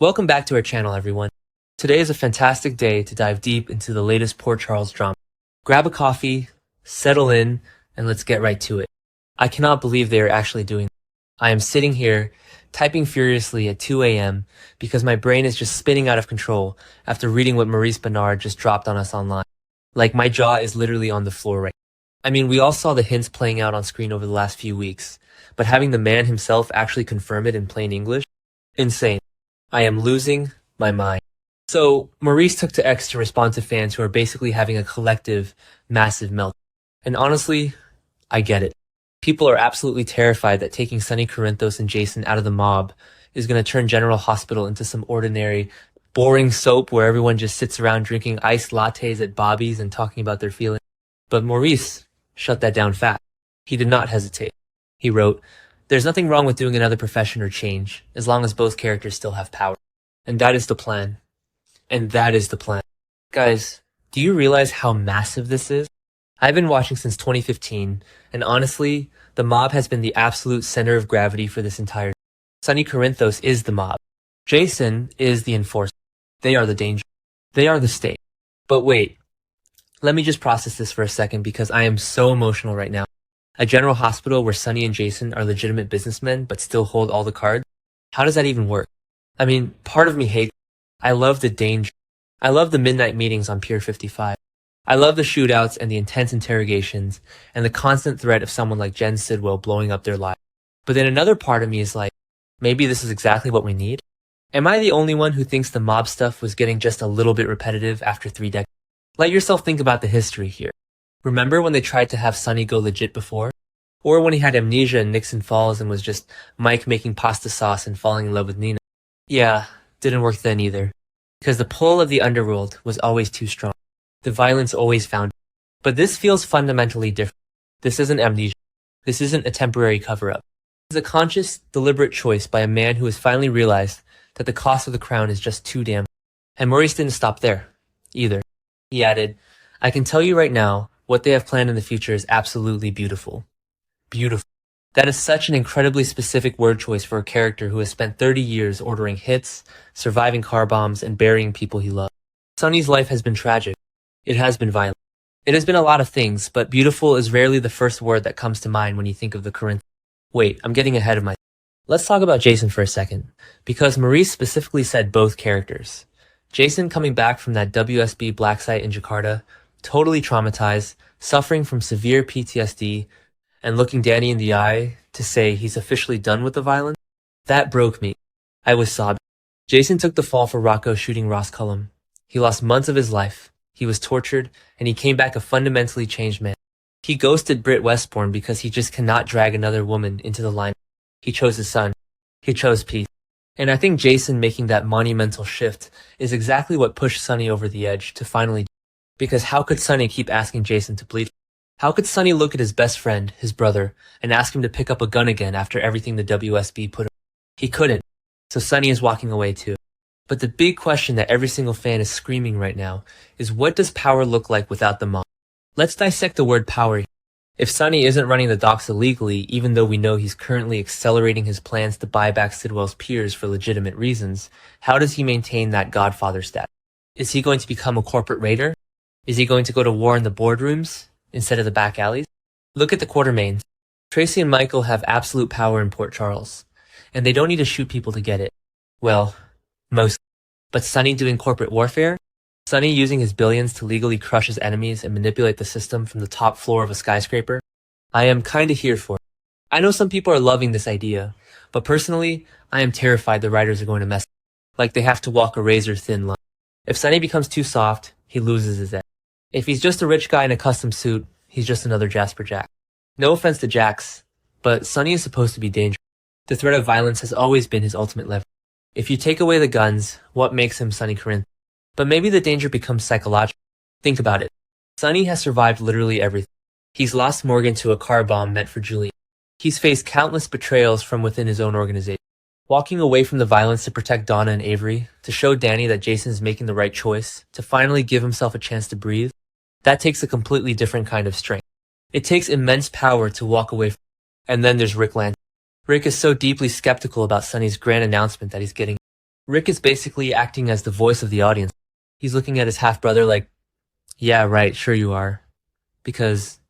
Welcome back to our channel, everyone. Today is a fantastic day to dive deep into the latest Port Charles drama. Grab a coffee, settle in, and let's get right to it. I cannot believe they are actually doing this. I am sitting here, typing furiously at 2 a.m. because my brain is just spinning out of control after reading what Maurice Benard just dropped on us online. Like, my jaw is literally on the floor right now. I mean, we all saw the hints playing out on screen over the last few weeks, but having the man himself actually confirm it in plain English? Insane. I am losing my mind. So, Maurice took to X to respond to fans who are basically having a collective, massive meltdown. And honestly, I get it. People are absolutely terrified that taking Sonny Corinthos and Jason out of the mob is going to turn General Hospital into some ordinary, boring soap where everyone just sits around drinking iced lattes at Bobby's and talking about their feelings. But Maurice shut that down fast. He did not hesitate. He wrote, "There's nothing wrong with doing another profession or change, as long as both characters still have power. And that is the plan. And that is the plan." Guys, do you realize how massive this is? I've been watching since 2015, and honestly, the mob has been the absolute center of gravity for this entire. Sonny Corinthos is the mob. Jason is the enforcer. They are the danger. They are the state. But wait, let me just process this for a second because I am so emotional right now. A general hospital where Sonny and Jason are legitimate businessmen but still hold all the cards? How does that even work? I mean, part of me hates. I love the danger. I love the midnight meetings on Pier 55. I love the shootouts and the intense interrogations and the constant threat of someone like Jen Sidwell blowing up their lives. But then another part of me is like, maybe this is exactly what we need? Am I the only one who thinks the mob stuff was getting just a little bit repetitive after 3 decades? Let yourself think about the history here. Remember when they tried to have Sonny go legit before? Or when he had amnesia in Nixon Falls and was just Mike making pasta sauce and falling in love with Nina? Yeah, didn't work then either. Because the pull of the underworld was always too strong. The violence always found. But this feels fundamentally different. This isn't amnesia. This isn't a temporary cover-up. This is a conscious, deliberate choice by a man who has finally realized that the cost of the crown is just too damn. And Maurice didn't stop there, either. He added, "I can tell you right now, what they have planned in the future is absolutely beautiful." Beautiful. That is such an incredibly specific word choice for a character who has spent 30 years ordering hits, surviving car bombs, and burying people he loved. Sonny's life has been tragic. It has been violent. It has been a lot of things, but beautiful is rarely the first word that comes to mind when you think of the Corinth. Wait, I'm getting ahead of myself. Let's talk about Jason for a second, because Maurice specifically said both characters. Jason coming back from that WSB black site in Jakarta, totally traumatized, suffering from severe PTSD, and looking Danny in the eye to say he's officially done with the violence. That broke me. I was sobbing. Jason took the fall for Rocco shooting Ross Cullum. He lost months of his life. He was tortured, and he came back a fundamentally changed man. He ghosted Britt Westbourne because he just cannot drag another woman into the line. He chose his son. He chose peace. And I think Jason making that monumental shift is exactly what pushed Sonny over the edge to finally. Because how could Sonny keep asking Jason to bleed? How could Sonny look at his best friend, his brother, and ask him to pick up a gun again after everything the WSB put him? He couldn't. So Sonny is walking away too. But the big question that every single fan is screaming right now is, what does power look like without the mob? Let's dissect the word power. If Sonny isn't running the docks illegally, even though we know he's currently accelerating his plans to buy back Sidwell's peers for legitimate reasons, how does he maintain that godfather status? Is he going to become a corporate raider? Is he going to go to war in the boardrooms instead of the back alleys? Look at the Quartermains. Tracy and Michael have absolute power in Port Charles, and they don't need to shoot people to get it. Well, most. But Sonny doing corporate warfare? Sonny using his billions to legally crush his enemies and manipulate the system from the top floor of a skyscraper? I am kinda here for it. I know some people are loving this idea, but personally, I am terrified the writers are going to mess up. Like they have to walk a razor-thin line. If Sonny becomes too soft, he loses his edge. If he's just a rich guy in a custom suit, he's just another Jasper Jack. No offense to Jax, but Sonny is supposed to be dangerous. The threat of violence has always been his ultimate lever. If you take away the guns, what makes him Sonny Corinth? But maybe the danger becomes psychological. Think about it. Sonny has survived literally everything. He's lost Morgan to a car bomb meant for Julian. He's faced countless betrayals from within his own organization. Walking away from the violence to protect Donna and Avery, to show Danny that Jason is making the right choice, to finally give himself a chance to breathe, that takes a completely different kind of strength. It takes immense power to walk away from. And then there's Rick Land. Rick is so deeply skeptical about Sonny's grand announcement that he's getting. Rick is basically acting as the voice of the audience. He's looking at his half-brother like, yeah, right, sure you are. Because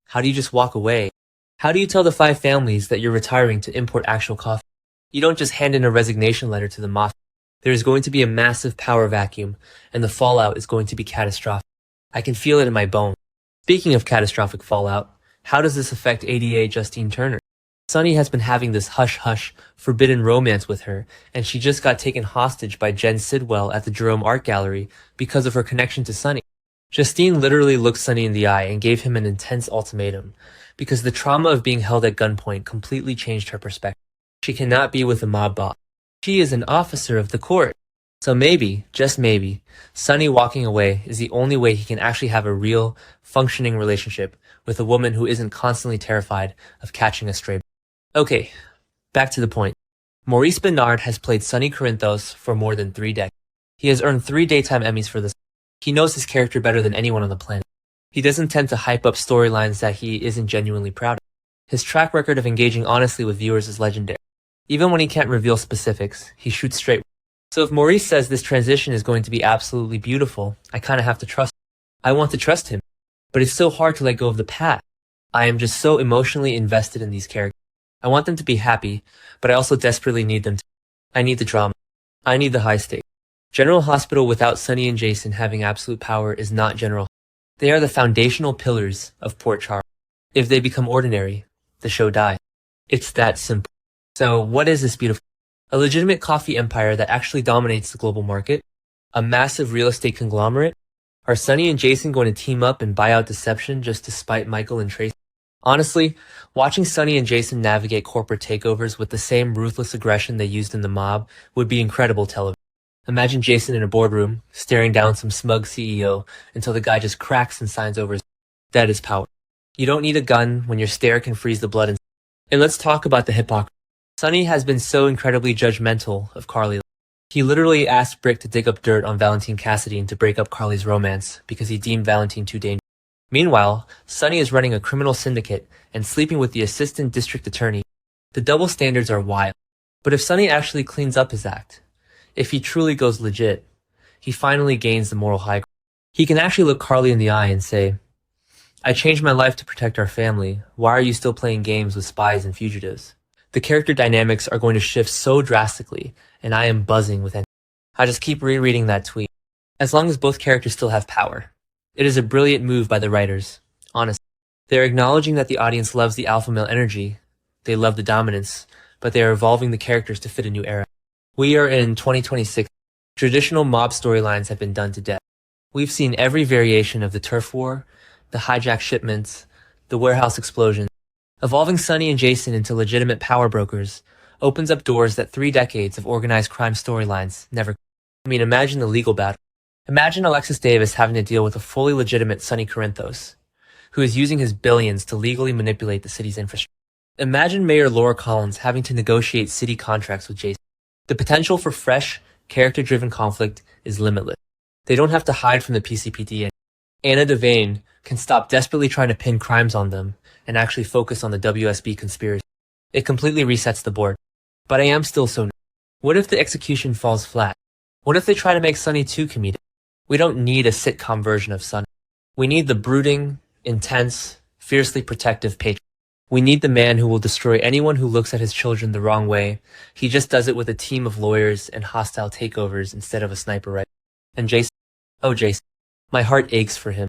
how do you just walk away? How do you tell the 5 families that you're retiring to import actual coffee? You don't just hand in a resignation letter to the mafia. There is going to be a massive power vacuum, and the fallout is going to be catastrophic. I can feel it in my bones. Speaking of catastrophic fallout, how does this affect ADA Justine Turner? Sunny has been having this hush-hush, forbidden romance with her, and she just got taken hostage by Jen Sidwell at the Jerome Art Gallery because of her connection to Sunny. Justine literally looked Sunny in the eye and gave him an intense ultimatum, because the trauma of being held at gunpoint completely changed her perspective. She cannot be with a mob boss. She is an officer of the court. So maybe, just maybe, Sunny walking away is the only way he can actually have a real, functioning relationship with a woman who isn't constantly terrified of catching a stray. Okay, back to the point. Maurice Benard has played Sonny Corinthos for more than 3 decades. He has earned 3 Daytime Emmys for this. He knows his character better than anyone on the planet. He doesn't tend to hype up storylines that he isn't genuinely proud of. His track record of engaging honestly with viewers is legendary. Even when he can't reveal specifics, he shoots straight. So if Maurice says this transition is going to be absolutely beautiful, I kinda have to trust him. I want to trust him, but it's so hard to let go of the past. I am just so emotionally invested in these characters. I want them to be happy, but I also desperately need them to. I need the drama. I need the high stakes. General Hospital without Sunny and Jason having absolute power is not General. They are the foundational pillars of Port Charles. If they become ordinary, the show dies. It's that simple. So what is this beautiful? A legitimate coffee empire that actually dominates the global market? A massive real estate conglomerate? Are Sunny and Jason going to team up and buy out Deception just to spite Michael and Tracy? Honestly, watching Sunny and Jason navigate corporate takeovers with the same ruthless aggression they used in The Mob would be incredible television. Imagine Jason in a boardroom, staring down some smug CEO until the guy just cracks and signs over his. That is power. You don't need a gun when your stare can freeze the blood. And let's talk about the hypocrisy. Sunny has been so incredibly judgmental of Carly. He literally asked Brick to dig up dirt on Valentine Cassidy and to break up Carly's romance because he deemed Valentine too dangerous. Meanwhile, Sunny is running a criminal syndicate and sleeping with the assistant district attorney. The double standards are wild. But if Sunny actually cleans up his act, if he truly goes legit, he finally gains the moral high ground. He can actually look Carly in the eye and say, I changed my life to protect our family. Why are you still playing games with spies and fugitives? The character dynamics are going to shift so drastically, and I am buzzing with it. I just keep rereading that tweet. As long as both characters still have power. It is a brilliant move by the writers, honestly. They're acknowledging that the audience loves the alpha male energy, they love the dominance, but they are evolving the characters to fit a new era. We are in 2026. Traditional mob storylines have been done to death. We've seen every variation of the turf war, the hijacked shipments, the warehouse explosion. Evolving Sunny and Jason into legitimate power brokers opens up doors that 3 decades of organized crime storylines never. Imagine the legal battle. Imagine Alexis Davis having to deal with a fully legitimate Sonny Corinthos, who is using his billions to legally manipulate the city's infrastructure. Imagine Mayor Laura Collins having to negotiate city contracts with Jason. The potential for fresh, character-driven conflict is limitless. They don't have to hide from the PCPD. Anna Devane can stop desperately trying to pin crimes on them and actually focus on the WSB conspiracy. It completely resets the board. But I am still so. What if the execution falls flat? What if they try to make Sunny too comedic? We don't need a sitcom version of Sunny. We need the brooding, intense, fiercely protective patriot. We need the man who will destroy anyone who looks at his children the wrong way. He just does it with a team of lawyers and hostile takeovers instead of a sniper rifle. And Jason? Oh, Jason. My heart aches for him.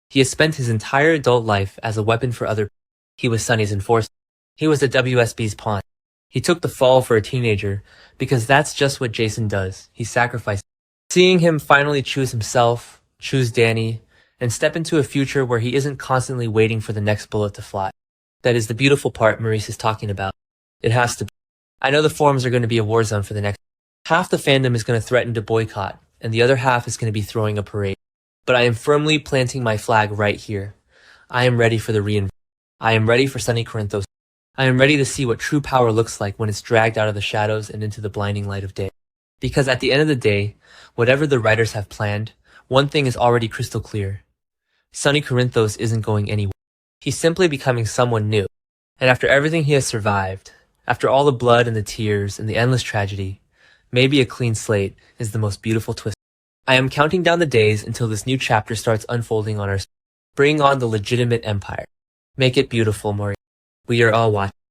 He has spent his entire adult life as a weapon for other people. He was Sunny's enforcer. He was the WSB's pawn. He took the fall for a teenager because that's just what Jason does. He sacrifices. Seeing him finally choose himself, choose Danny, and step into a future where he isn't constantly waiting for the next bullet to fly. That is the beautiful part Maurice is talking about. It has to be. I know the forums are going to be a war zone for the next. Half the fandom is going to threaten to boycott, and the other half is going to be throwing a parade. But I am firmly planting my flag right here. I am ready for the reinvention. I am ready for Sonny Corinthos. I am ready to see what true power looks like when it's dragged out of the shadows and into the blinding light of day. Because at the end of the day, whatever the writers have planned, one thing is already crystal clear. Sonny Corinthos isn't going anywhere. He's simply becoming someone new. And after everything he has survived, after all the blood and the tears and the endless tragedy, Maybe a clean slate is the most beautiful twist. I am counting down the days until this new chapter starts unfolding on our. Bring on the legitimate empire. Make it beautiful, Maurice. We are all watching.